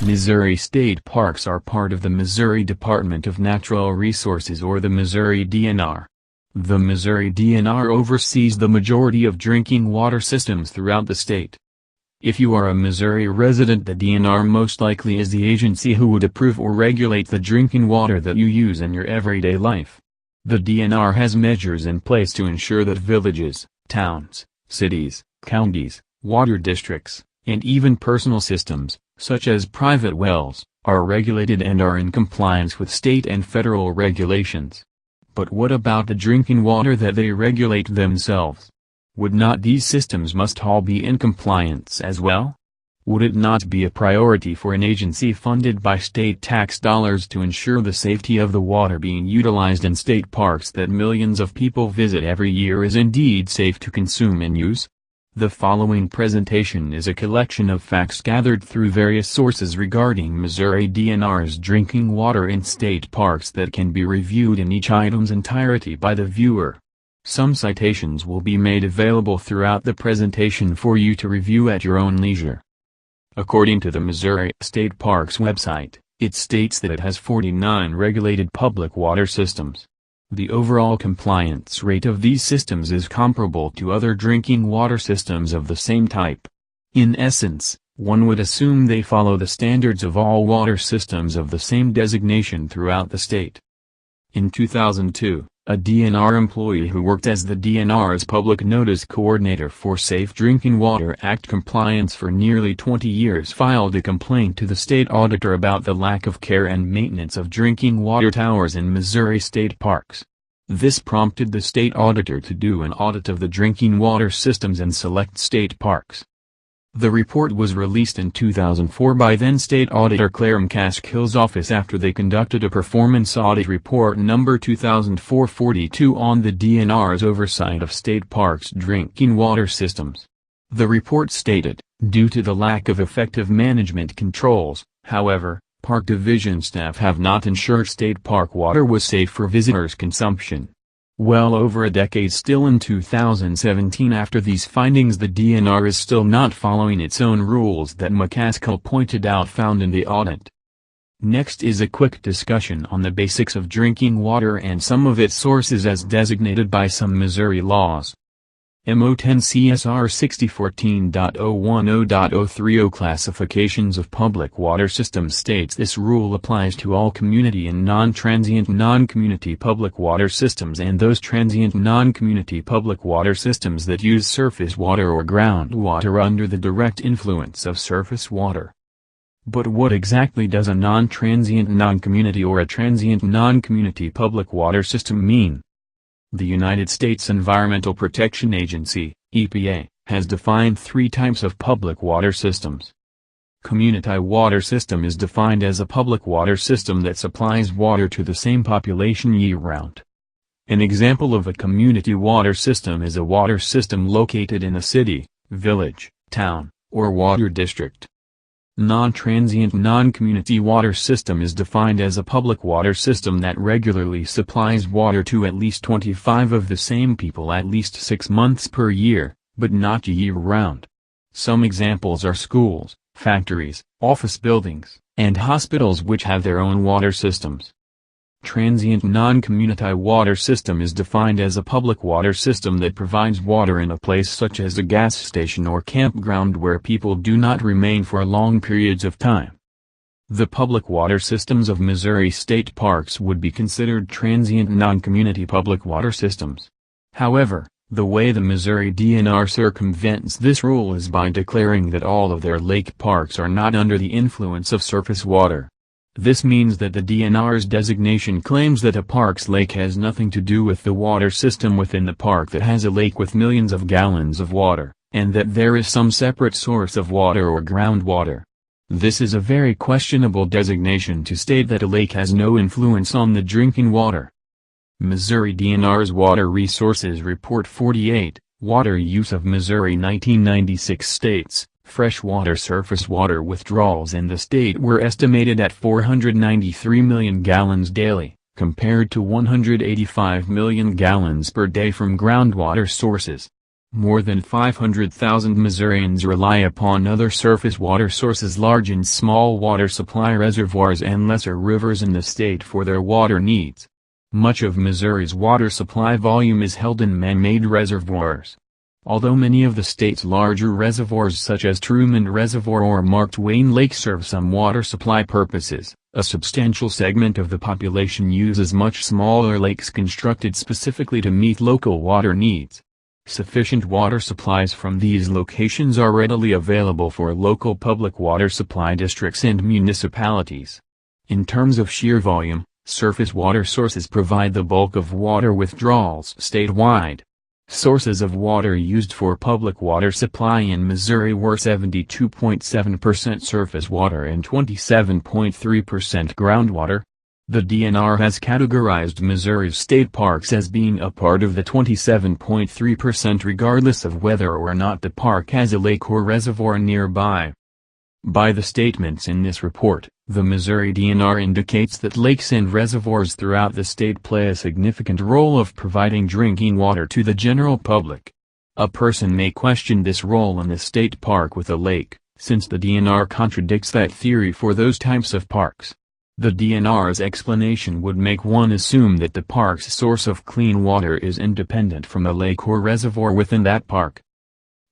Missouri state parks are part of the Missouri Department of Natural Resources, or the Missouri DNR. The Missouri DNR oversees the majority of drinking water systems throughout the state. If you are a Missouri resident, the DNR most likely is the agency who would approve or regulate the drinking water that you use in your everyday life. The DNR has measures in place to ensure that villages, towns, cities, counties, water districts, and even personal systems, such as private wells, are regulated and are in compliance with state and federal regulations. But what about the drinking water that they regulate themselves? Would not these systems must all be in compliance as well? Would it not be a priority for an agency funded by state tax dollars to ensure the safety of the water being utilized in state parks that millions of people visit every year is indeed safe to consume and use? The following presentation is a collection of facts gathered through various sources regarding Missouri DNR's drinking water in state parks that can be reviewed in each item's entirety by the viewer. Some citations will be made available throughout the presentation for you to review at your own leisure. According to the Missouri State Parks website, it states that it has 49 regulated public water systems. The overall compliance rate of these systems is comparable to other drinking water systems of the same type. In essence, one would assume they follow the standards of all water systems of the same designation throughout the state. In 2002, a DNR employee who worked as the DNR's Public Notice Coordinator for Safe Drinking Water Act compliance for nearly 20 years filed a complaint to the state auditor about the lack of care and maintenance of drinking water towers in Missouri state parks. This prompted the state auditor to do an audit of the drinking water systems in select state parks. The report was released in 2004 by then State Auditor Claire McCaskill's office after they conducted a performance audit report number 2004-42 on the DNR's oversight of state parks' drinking water systems. The report stated, due to the lack of effective management controls, however, park division staff have not ensured state park water was safe for visitors' consumption. Well over a decade still in 2017 after these findings, the DNR is still not following its own rules that McCaskill pointed out found in the audit. Next is a quick discussion on the basics of drinking water and some of its sources as designated by some Missouri laws. MO 10 CSR 6014.010.030 Classifications of Public Water Systems states this rule applies to all community and non-transient non-community public water systems and those transient non-community public water systems that use surface water or groundwater under the direct influence of surface water. But what exactly does a non-transient non-community or a transient non-community public water system mean? The United States Environmental Protection Agency, EPA, has defined three types of public water systems. Community water system is defined as a public water system that supplies water to the same population year-round. An example of a community water system is a water system located in a city, village, town, or water district. Non-transient non-community water system is defined as a public water system that regularly supplies water to at least 25 of the same people at least 6 months per year, but not year-round. Some examples are schools, factories, office buildings, and hospitals which have their own water systems. Transient non-community water system is defined as a public water system that provides water in a place such as a gas station or campground where people do not remain for long periods of time. The public water systems of Missouri state parks would be considered transient non-community public water systems. However, the way the Missouri DNR circumvents this rule is by declaring that all of their lake parks are not under the influence of surface water. This means that the DNR's designation claims that a park's lake has nothing to do with the water system within the park that has a lake with millions of gallons of water, and that there is some separate source of water or groundwater. This is a very questionable designation to state that a lake has no influence on the drinking water. Missouri DNR's Water Resources Report 48, Water Use of Missouri 1996 states, freshwater surface water withdrawals in the state were estimated at 493 million gallons daily, compared to 185 million gallons per day from groundwater sources. More than 500,000 Missourians rely upon other surface water sources, large and small water supply reservoirs and lesser rivers in the state for their water needs. Much of Missouri's water supply volume is held in man-made reservoirs. Although many of the state's larger reservoirs such as Truman Reservoir or Mark Twain Lake serve some water supply purposes, a substantial segment of the population uses much smaller lakes constructed specifically to meet local water needs. Sufficient water supplies from these locations are readily available for local public water supply districts and municipalities. In terms of sheer volume, surface water sources provide the bulk of water withdrawals statewide. Sources of water used for public water supply in Missouri were 72.7% surface water and 27.3% groundwater. The DNR has categorized Missouri's state parks as being a part of the 27.3% regardless of whether or not the park has a lake or reservoir nearby. By the statements in this report, the Missouri DNR indicates that lakes and reservoirs throughout the state play a significant role of providing drinking water to the general public. A person may question this role in the state park with a lake, since the DNR contradicts that theory for those types of parks. The DNR's explanation would make one assume that the park's source of clean water is independent from a lake or reservoir within that park.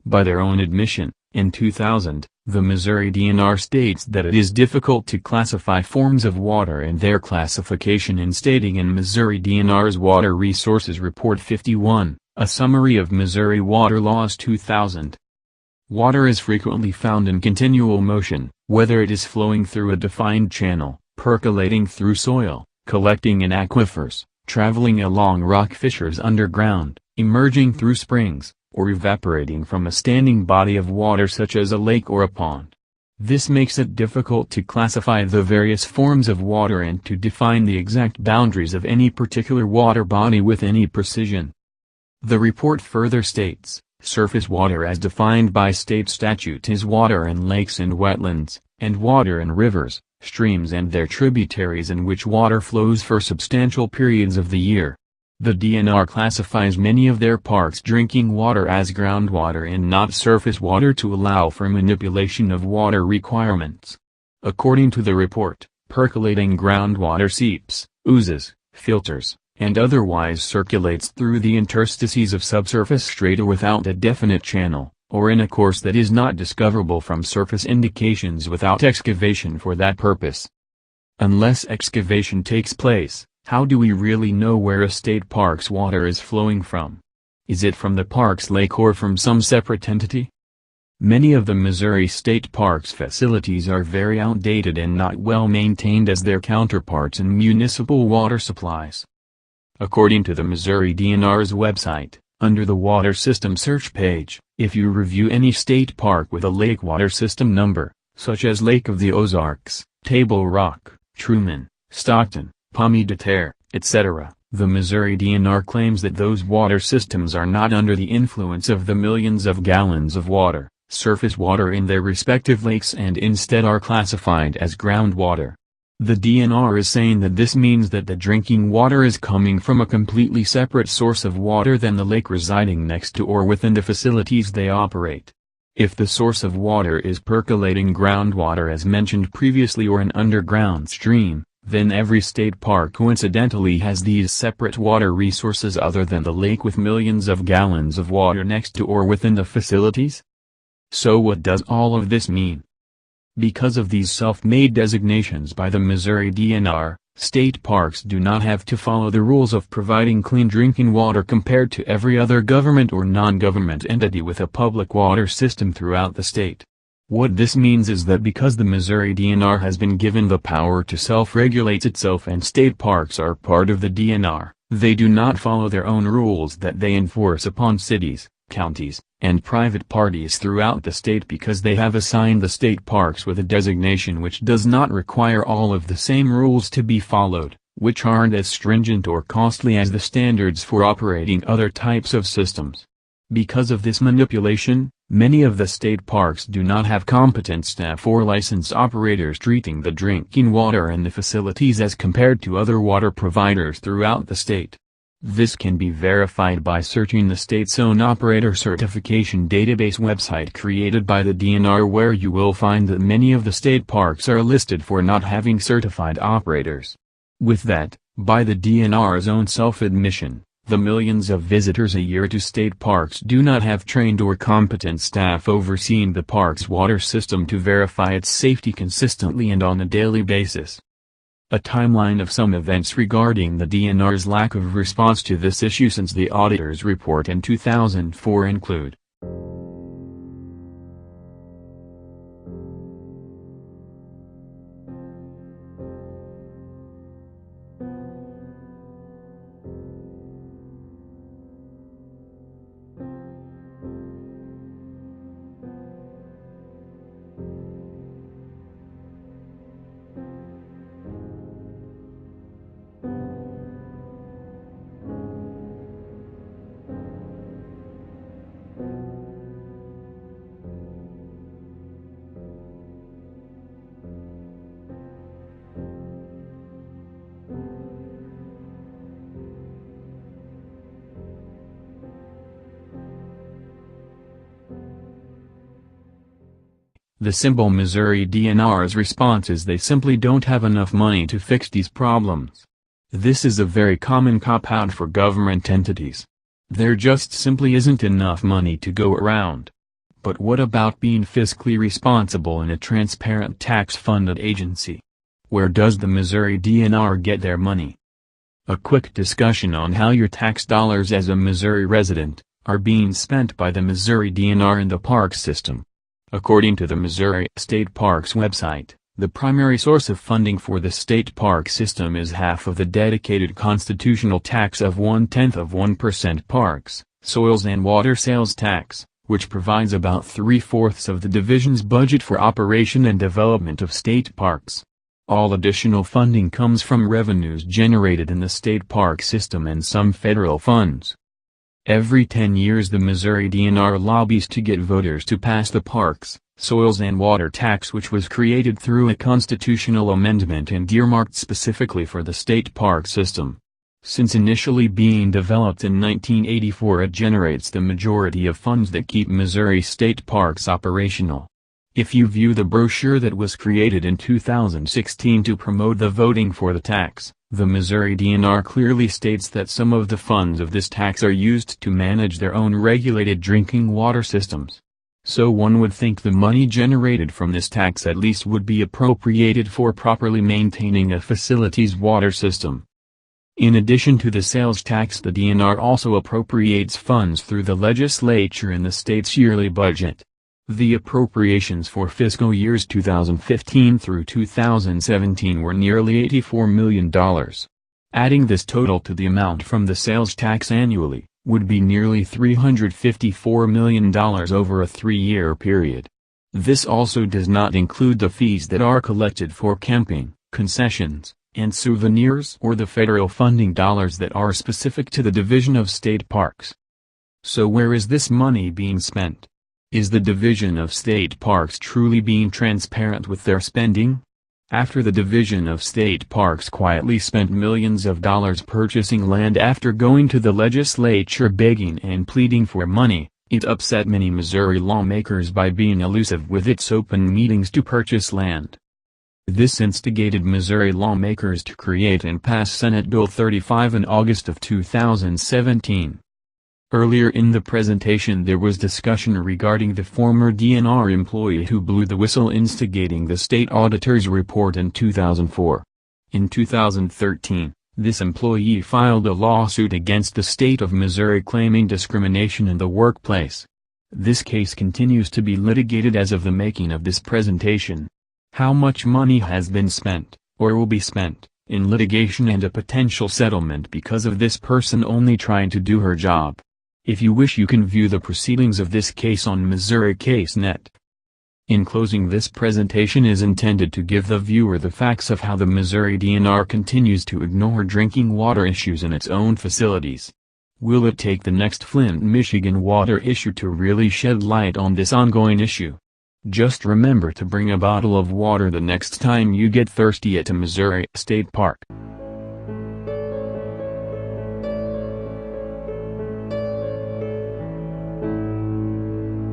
By their own admission, in 2000, the Missouri DNR states that it is difficult to classify forms of water and their classification in stating in Missouri DNR's Water Resources Report 51, a summary of Missouri Water Laws 2000. Water is frequently found in continual motion, whether it is flowing through a defined channel, percolating through soil, collecting in aquifers, traveling along rock fissures underground, emerging through springs, or evaporating from a standing body of water such as a lake or a pond. This makes it difficult to classify the various forms of water and to define the exact boundaries of any particular water body with any precision. The report further states, surface water as defined by state statute is water in lakes and wetlands, and water in rivers, streams and their tributaries in which water flows for substantial periods of the year. The DNR classifies many of their parks' drinking water as groundwater and not surface water to allow for manipulation of water requirements. According to the report, percolating groundwater seeps, oozes, filters, and otherwise circulates through the interstices of subsurface strata without a definite channel, or in a course that is not discoverable from surface indications without excavation for that purpose. Unless excavation takes place, how do we really know where a state park's water is flowing from? Is it from the park's lake or from some separate entity? Many of the Missouri State Parks facilities are very outdated and not well maintained as their counterparts in municipal water supplies. According to the Missouri DNR's website, under the Water System search page, if you review any state park with a lake water system number, such as Lake of the Ozarks, Table Rock, Truman, Stockton, Pomme de Terre, etc., the Missouri DNR claims that those water systems are not under the influence of the millions of gallons of water, surface water in their respective lakes and instead are classified as groundwater. The DNR is saying that this means that the drinking water is coming from a completely separate source of water than the lake residing next to or within the facilities they operate. If the source of water is percolating groundwater as mentioned previously or an underground stream, then every state park coincidentally has these separate water resources other than the lake with millions of gallons of water next to or within the facilities? So what does all of this mean? Because of these self-made designations by the Missouri DNR, state parks do not have to follow the rules of providing clean drinking water compared to every other government or non-government entity with a public water system throughout the state. What this means is that because the Missouri DNR has been given the power to self-regulate itself and state parks are part of the DNR, they do not follow their own rules that they enforce upon cities, counties, and private parties throughout the state because they have assigned the state parks with a designation which does not require all of the same rules to be followed, which aren't as stringent or costly as the standards for operating other types of systems. Because of this manipulation, many of the state parks do not have competent staff or licensed operators treating the drinking water in the facilities as compared to other water providers throughout the state. This can be verified by searching the state's own operator certification database website created by the DNR, where you will find that many of the state parks are listed for not having certified operators. With that, by the DNR's own self-admission, the millions of visitors a year to state parks do not have trained or competent staff overseeing the park's water system to verify its safety consistently and on a daily basis. A timeline of some events regarding the DNR's lack of response to this issue since the auditor's report in 2004 include: the simple Missouri DNR's response is they simply don't have enough money to fix these problems. This is a very common cop-out for government entities. There just simply isn't enough money to go around. But what about being fiscally responsible in a transparent tax-funded agency? Where does the Missouri DNR get their money? A quick discussion on how your tax dollars as a Missouri resident are being spent by the Missouri DNR in the park system. According to the Missouri State Parks website, the primary source of funding for the state park system is half of the dedicated constitutional tax of 0.1% parks, soils and water sales tax, which provides about 3/4 of the division's budget for operation and development of state parks. All additional funding comes from revenues generated in the state park system and some federal funds. Every 10 years the Missouri DNR lobbies to get voters to pass the Parks, Soils and Water Tax, which was created through a constitutional amendment and earmarked specifically for the state park system. Since initially being developed in 1984, it generates the majority of funds that keep Missouri state parks operational. If you view the brochure that was created in 2016 to promote the voting for the tax, the Missouri DNR clearly states that some of the funds of this tax are used to manage their own regulated drinking water systems. So one would think the money generated from this tax at least would be appropriated for properly maintaining a facility's water system. In addition to the sales tax, the DNR also appropriates funds through the legislature in the state's yearly budget. The appropriations for fiscal years 2015 through 2017 were nearly $84 million. Adding this total to the amount from the sales tax annually, would be nearly $354 million over a 3-year period. This also does not include the fees that are collected for camping, concessions, and souvenirs, or the federal funding dollars that are specific to the Division of State Parks. So where is this money being spent? Is the Division of State Parks truly being transparent with their spending? After the Division of State Parks quietly spent millions of dollars purchasing land after going to the legislature begging and pleading for money, it upset many Missouri lawmakers by being elusive with its open meetings to purchase land. This instigated Missouri lawmakers to create and pass Senate Bill 35 in August of 2017. Earlier in the presentation there was discussion regarding the former DNR employee who blew the whistle, instigating the state auditor's report in 2004. In 2013, this employee filed a lawsuit against the state of Missouri claiming discrimination in the workplace. This case continues to be litigated as of the making of this presentation. How much money has been spent, or will be spent, in litigation and a potential settlement because of this person only trying to do her job? If you wish, you can view the proceedings of this case on Missouri CaseNet. In closing, this presentation is intended to give the viewer the facts of how the Missouri DNR continues to ignore drinking water issues in its own facilities. Will it take the next Flint, Michigan water issue to really shed light on this ongoing issue? Just remember to bring a bottle of water the next time you get thirsty at a Missouri State Park.